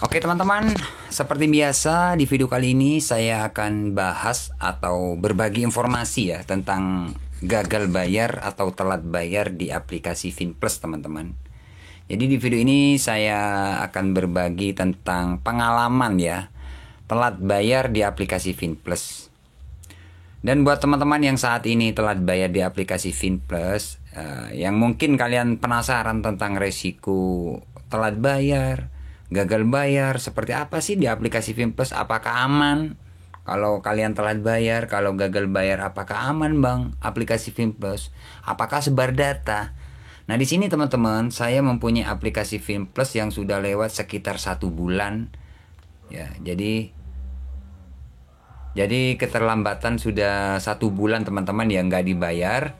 Oke teman-teman, seperti biasa di video kali ini saya akan bahas atau berbagi informasi ya tentang gagal bayar atau telat bayar di aplikasi Finplus teman-teman. Jadi di video ini saya akan berbagi tentang pengalaman ya telat bayar di aplikasi Finplus. Dan buat teman-teman yang saat ini telat bayar di aplikasi Finplus, yang mungkin kalian penasaran tentang resiko telat bayar, gagal bayar, seperti apa sih di aplikasi Finplus? Apakah aman? Kalau kalian telat bayar, kalau gagal bayar, apakah aman bang? Aplikasi Finplus, apakah sebar data? Nah di sini teman-teman, saya mempunyai aplikasi Finplus yang sudah lewat sekitar 1 bulan. Ya, jadi keterlambatan sudah 1 bulan teman-teman yang nggak dibayar.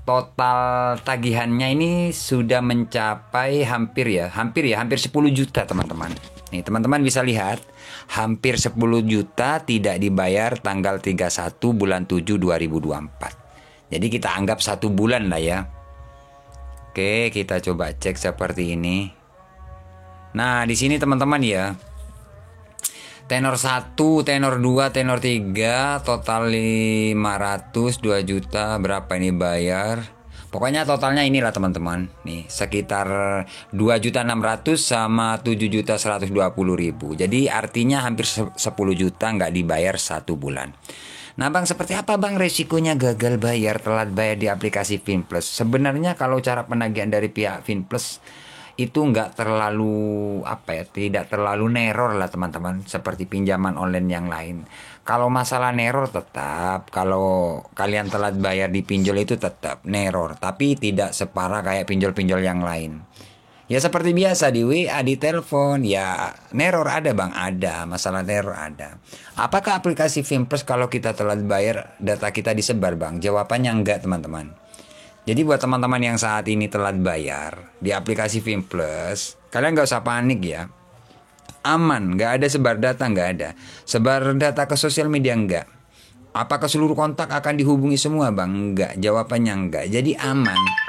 Total tagihannya ini sudah mencapai hampir 10 juta teman-teman. Nih teman-teman bisa lihat, hampir 10 juta tidak dibayar tanggal 31 bulan 7 2024. Jadi kita anggap 1 bulan lah ya. Oke, kita coba cek seperti ini. Nah di sini teman-teman ya, tenor 1, tenor 2, tenor 3, total 500, 2 juta, berapa ini bayar? Pokoknya totalnya inilah teman-teman. Nih, sekitar 2.600.000 sama 7.120.000. Jadi artinya hampir 10 juta nggak dibayar 1 bulan. Nah bang, seperti apa bang resikonya gagal bayar, telat bayar di aplikasi Finplus? Sebenarnya kalau cara penagihan dari pihak Finplus itu nggak terlalu tidak terlalu neror lah teman-teman, seperti pinjaman online yang lain. Kalau masalah neror tetap, kalau kalian telat bayar di pinjol itu tetap neror, tapi tidak separah kayak pinjol-pinjol yang lain. Ya seperti biasa di WA, di telepon, ya neror ada bang, ada masalah neror ada. Apakah aplikasi Finplus kalau kita telat bayar data kita disebar bang? Jawabannya enggak teman-teman. Jadi buat teman-teman yang saat ini telat bayar di aplikasi Finplus, kalian nggak usah panik ya. Aman, nggak ada sebar data, nggak ada. Sebar data ke sosial media nggak. Apakah seluruh kontak akan dihubungi semua bang? Nggak, jawabannya nggak. Jadi aman.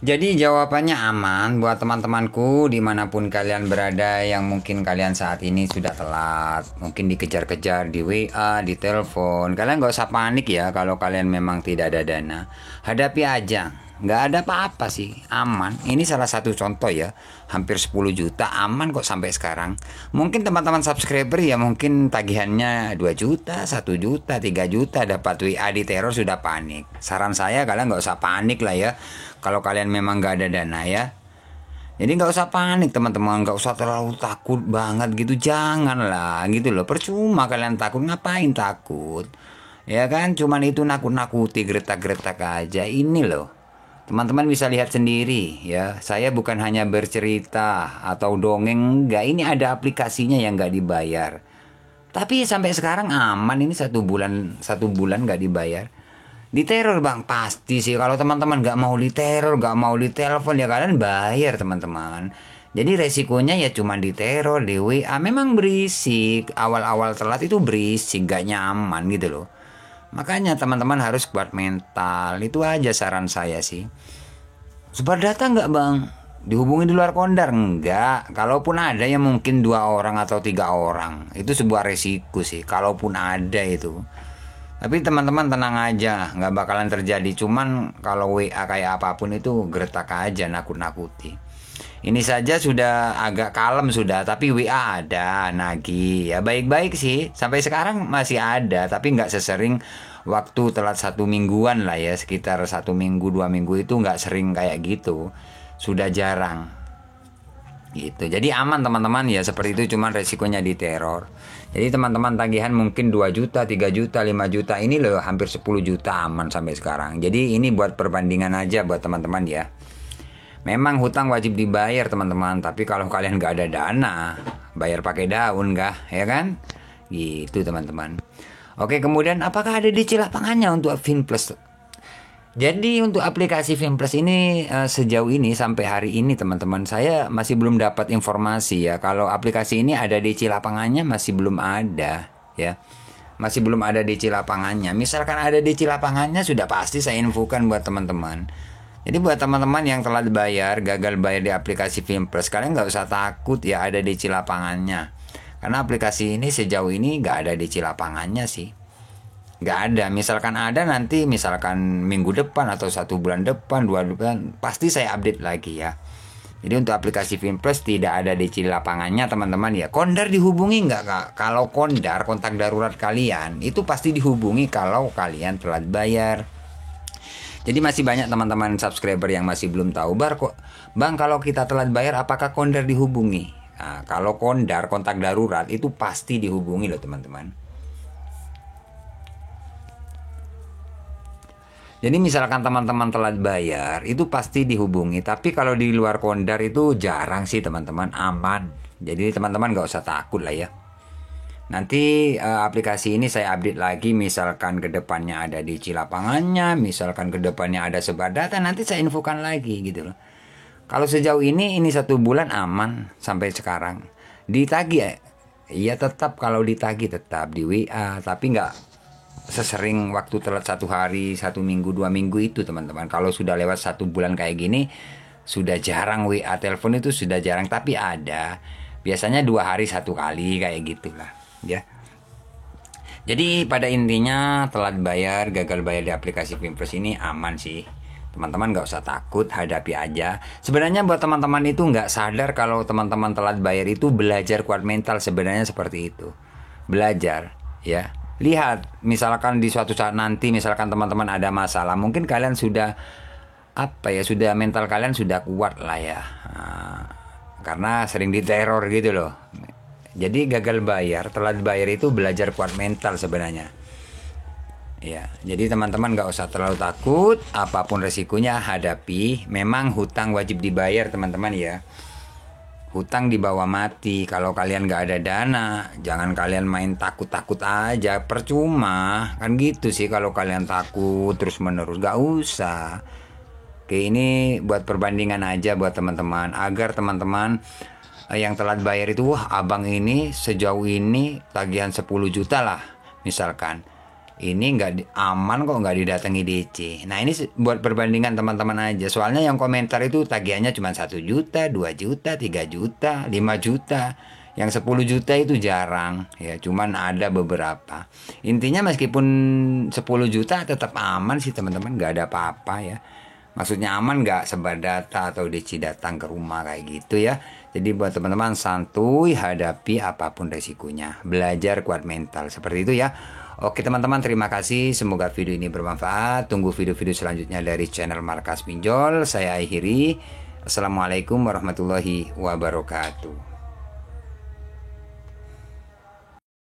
Jadi jawabannya aman buat teman-temanku dimanapun kalian berada yang mungkin kalian saat ini sudah telat. Mungkin dikejar-kejar di WA, di telepon. Kalian gak usah panik ya kalau kalian memang tidak ada dana. Hadapi aja. Gak ada apa-apa sih, aman. Ini salah satu contoh ya, hampir 10 juta aman kok sampai sekarang. Mungkin teman-teman subscriber ya mungkin tagihannya 2 juta, 1 juta, 3 juta dapat WA di teror sudah panik. Saran saya kalian gak usah panik lah ya, kalau kalian memang gak ada dana ya. Jadi gak usah panik teman-teman, gak usah terlalu takut banget gitu, janganlah gitu loh. Percuma kalian takut, ngapain takut? Ya kan, cuman itu nakut-nakuti, gretak-gretak aja. Ini loh, teman-teman bisa lihat sendiri ya, saya bukan hanya bercerita atau dongeng, enggak, ini ada aplikasinya yang nggak dibayar. Tapi sampai sekarang aman, ini 1 bulan nggak dibayar. Diteror bang, pasti sih. Kalau teman-teman nggak mau diteror, nggak mau ditelepon ya kalian bayar teman-teman. Jadi resikonya ya cuma diteror, di WA. Memang berisik, awal-awal telat itu berisik, nggak nyaman gitu loh. Makanya teman-teman harus kuat mental. Itu aja saran saya sih. Sebar data nggak bang? Dihubungi di luar kondar? Enggak. Kalaupun ada ya mungkin 2 orang atau 3 orang. Itu sebuah resiko sih. Kalaupun ada itu. Tapi teman-teman tenang aja. Nggak bakalan terjadi. Cuman kalau WA kayak apapun itu gertak aja, nakut-nakuti. Ini saja sudah agak kalem sudah, tapi WA ada nagih. Ya baik-baik sih, sampai sekarang masih ada, tapi nggak sesering waktu telat 1 mingguan lah ya, sekitar 1 minggu 2 minggu itu nggak sering kayak gitu, sudah jarang. Gitu. Jadi aman teman-teman ya, seperti itu, cuman resikonya di teror. Jadi teman-teman tagihan mungkin 2 juta, 3 juta, 5 juta, ini loh hampir 10 juta aman sampai sekarang. Jadi ini buat perbandingan aja buat teman-teman ya. Memang hutang wajib dibayar teman-teman, tapi kalau kalian nggak ada dana, bayar pakai daun nggak, ya kan? Gitu teman-teman. Oke, kemudian apakah ada DC lapangannya untuk Finplus? Jadi untuk aplikasi Finplus ini sejauh ini sampai hari ini teman-teman, saya masih belum dapat informasi ya. Kalau aplikasi ini ada DC lapangannya masih belum ada ya. Masih belum ada DC lapangannya. Misalkan ada DC lapangannya sudah pasti saya infokan buat teman-teman. Jadi buat teman-teman yang telat bayar, gagal bayar di aplikasi Fimpres, kalian nggak usah takut ya ada DC lapangannya. Karena aplikasi ini sejauh ini nggak ada DC lapangannya sih. Nggak ada. Misalkan ada nanti, misalkan minggu depan atau 1 bulan depan, 2 bulan, pasti saya update lagi ya. Jadi untuk aplikasi Fimpres tidak ada DC lapangannya teman-teman ya. Kondar dihubungi nggak Kak? Kalau Kondar, kontak darurat kalian, itu pasti dihubungi kalau kalian telat bayar. Jadi masih banyak teman-teman subscriber yang masih belum tahu, Bang, kalau kita telat bayar apakah Kondar dihubungi? Nah, kalau Kondar kontak darurat itu pasti dihubungi loh teman-teman. Jadi misalkan teman-teman telat bayar itu pasti dihubungi. Tapi kalau di luar Kondar itu jarang sih teman-teman, aman. Jadi teman-teman nggak usah takut lah ya. Nanti aplikasi ini saya update lagi, misalkan kedepannya ada di lapangannya, misalkan kedepannya ada sebar data, nanti saya infokan lagi gitu loh. Kalau sejauh ini 1 bulan aman sampai sekarang. Ditagih ya tetap, kalau ditagih tetap di WA, tapi nggak sesering waktu telat 1 hari, 1 minggu, 2 minggu itu teman-teman. Kalau sudah lewat 1 bulan kayak gini, sudah jarang WA telepon itu sudah jarang, tapi ada. Biasanya 2 hari 1 kali kayak gitulah ya. Jadi pada intinya telat bayar, gagal bayar di aplikasi Fimpres ini aman sih. Teman-teman nggak usah takut, hadapi aja. Sebenarnya buat teman-teman itu nggak sadar kalau teman-teman telat bayar itu belajar kuat mental, sebenarnya seperti itu. Belajar ya. Lihat, misalkan di suatu saat nanti, misalkan teman-teman ada masalah, mungkin kalian sudah sudah mental kalian sudah kuat lah ya. Karena sering diteror gitu loh. Jadi gagal bayar, telat bayar itu belajar kuat mental sebenarnya. Ya, jadi teman-teman nggak usah terlalu takut, apapun resikonya hadapi. Memang hutang wajib dibayar teman-teman ya. Hutang dibawa mati. Kalau kalian nggak ada dana, jangan kalian main takut-takut aja, percuma. Kan gitu sih kalau kalian takut terus menerus, nggak usah. Oke, ini buat perbandingan aja buat teman-teman, agar teman-teman yang telat bayar itu, wah abang ini sejauh ini tagihan 10 juta lah misalkan, ini aman kok nggak didatangi DC. Nah ini buat perbandingan teman-teman aja, soalnya yang komentar itu tagihannya cuma 1 juta, 2 juta, 3 juta, 5 juta. Yang 10 juta itu jarang ya, cuman ada beberapa. Intinya meskipun 10 juta tetap aman sih teman-teman, nggak ada apa-apa ya. Maksudnya aman, nggak sebar data atau DC datang ke rumah kayak gitu ya. Jadi buat teman-teman santuy, hadapi apapun resikonya. Belajar kuat mental, seperti itu ya. Oke teman-teman, terima kasih. Semoga video ini bermanfaat. Tunggu video-video selanjutnya dari channel Markas Pinjol. Saya akhiri. Assalamualaikum warahmatullahi wabarakatuh.